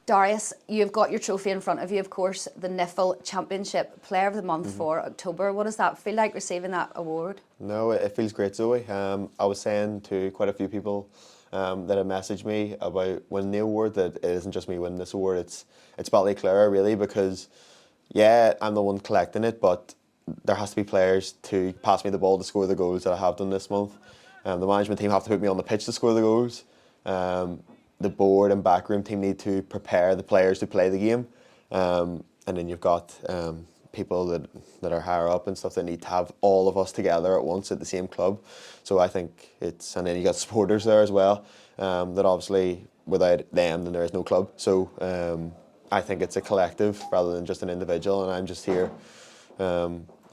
Darius, you've got your trophy in front of you, of course, the NIFL Championship Player of the Month for October. What does that feel like, receiving that award? No, it feels great, Zoe. I was saying to quite a few people that had messaged me about winning the award that it isn't just me winning this award, it's Ballyclare really, because yeah, I'm the one collecting it, but there has to be players to pass me the ball to score the goals that I have done this month. The management team have to put me on the pitch to score the goals. The board and backroom team need to prepare the players to play the game, and then you've got people that are higher up and stuff that need to have all of us together at once at the same club. So I think it's, and then you got supporters there as well, that obviously without them then there is no club. So I think it's a collective rather than just an individual, and I'm just here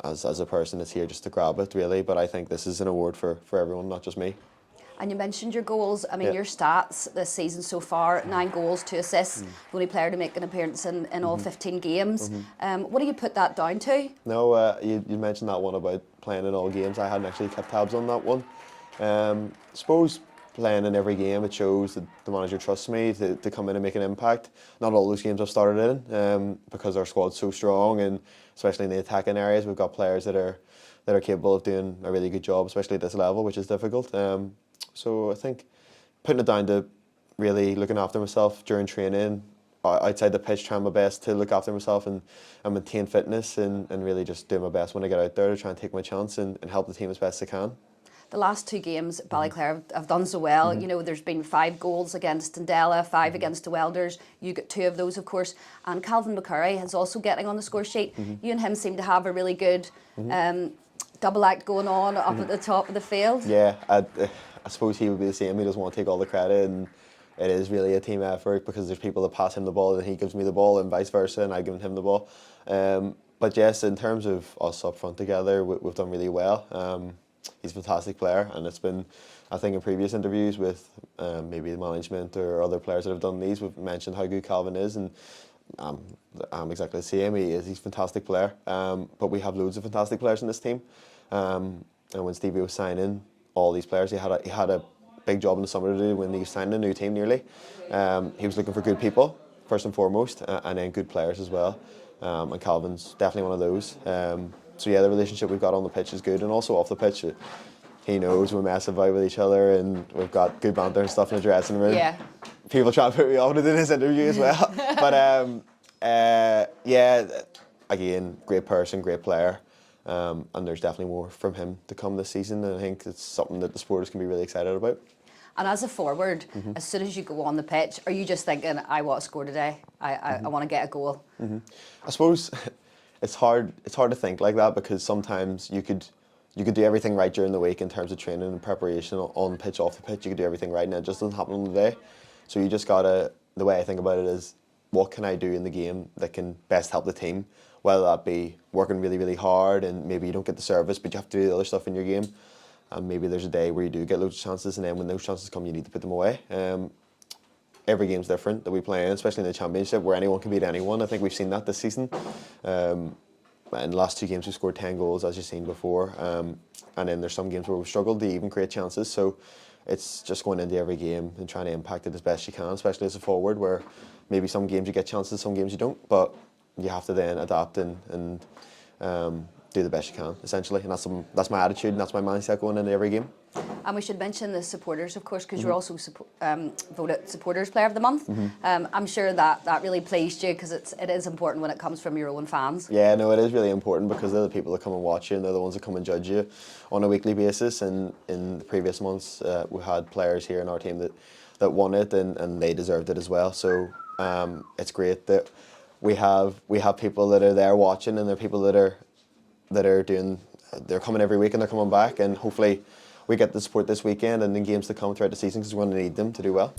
as a person that's here just to grab it really, but I think this is an award for everyone, not just me. And you mentioned your goals. I mean, your stats this season so far, 9 goals, 2 assists, the only player to make an appearance in all 15 games. What do you put that down to? No, you mentioned that one about playing in all games. I hadn't actually kept tabs on that one. I suppose playing in every game, it shows that the manager trusts me to come in and make an impact. Not all those games I've started in, because our squad's so strong, and especially in the attacking areas, we've got players that are capable of doing a really good job, especially at this level, which is difficult. So I think putting it down to really looking after myself during training, outside the pitch, trying my best to look after myself and maintain fitness, and really just do my best when I get out there to try and take my chance and help the team as best I can. The last 2 games, Ballyclare have done so well. You know, there's been 5 goals against Dundela, 5 against the Welders. You got 2 of those, of course. And Calvin McCurry is also getting on the score sheet. You and him seem to have a really good double act going on up at the top of the field. Yeah, I suppose he would be the same. He doesn't want to take all the credit, and it is really a team effort because there's people that pass him the ball and he gives me the ball, and vice versa, and I give him the ball. But yes, in terms of us up front together, we've done really well. He's a fantastic player, and it's been, I think in previous interviews with maybe the management or other players that have done these, we've mentioned how good Calvin is, and I'm exactly the same. He's a fantastic player, but we have loads of fantastic players in this team. And when Stevie was signing all these players, he had a big job in the summer to do when he was signing a new team nearly. He was looking for good people first and foremost, and then good players as well. And Calvin's definitely one of those. So yeah, the relationship we've got on the pitch is good, and also off the pitch, he knows we mess about with each other, and we've got good banter and stuff in the dressing room. Yeah. People try to put me off to do this interview as well. But yeah, again, great person, great player. And there's definitely more from him to come this season, and I think it's something that the supporters can be really excited about. And as a forward, as soon as you go on the pitch, are you just thinking, I want to score today, I want to get a goal? I suppose it's hard to think like that, because sometimes you could do everything right during the week in terms of training and preparation, on pitch, off the pitch, you could do everything right, and it just doesn't happen on the day. So you just gotta, the way I think about it is, what can I do in the game that can best help the team? Whether that be working really, really hard and maybe you don't get the service, but you have to do the other stuff in your game. And maybe there's a day where you do get loads of chances, and then when those chances come, you need to put them away. Every game's different that we play in, especially in the Championship, where anyone can beat anyone. I think we've seen that this season. In the last 2 games, we've scored 10 goals, as you've seen before. And then there's some games where we've struggled to even create chances. So it's just going into every game and trying to impact it as best you can, especially as a forward, where maybe some games you get chances, some games you don't. But you have to then adapt and do the best you can, essentially. And that's my attitude, and that's my mindset going into every game. And we should mention the supporters, of course, because you're also voted Supporters Player of the Month. I'm sure that really pleased you, because it is important when it comes from your own fans. Yeah, no, it is really important, because they're the people that come and watch you, and they're the ones that come and judge you on a weekly basis. And in the previous months, we had players here in our team that won it, and they deserved it as well. So it's great that we have people that are there watching, and they're people that are they're coming every week, and they're coming back, and hopefully we get the support this weekend and in games to come throughout the season, because we're going to need them to do well.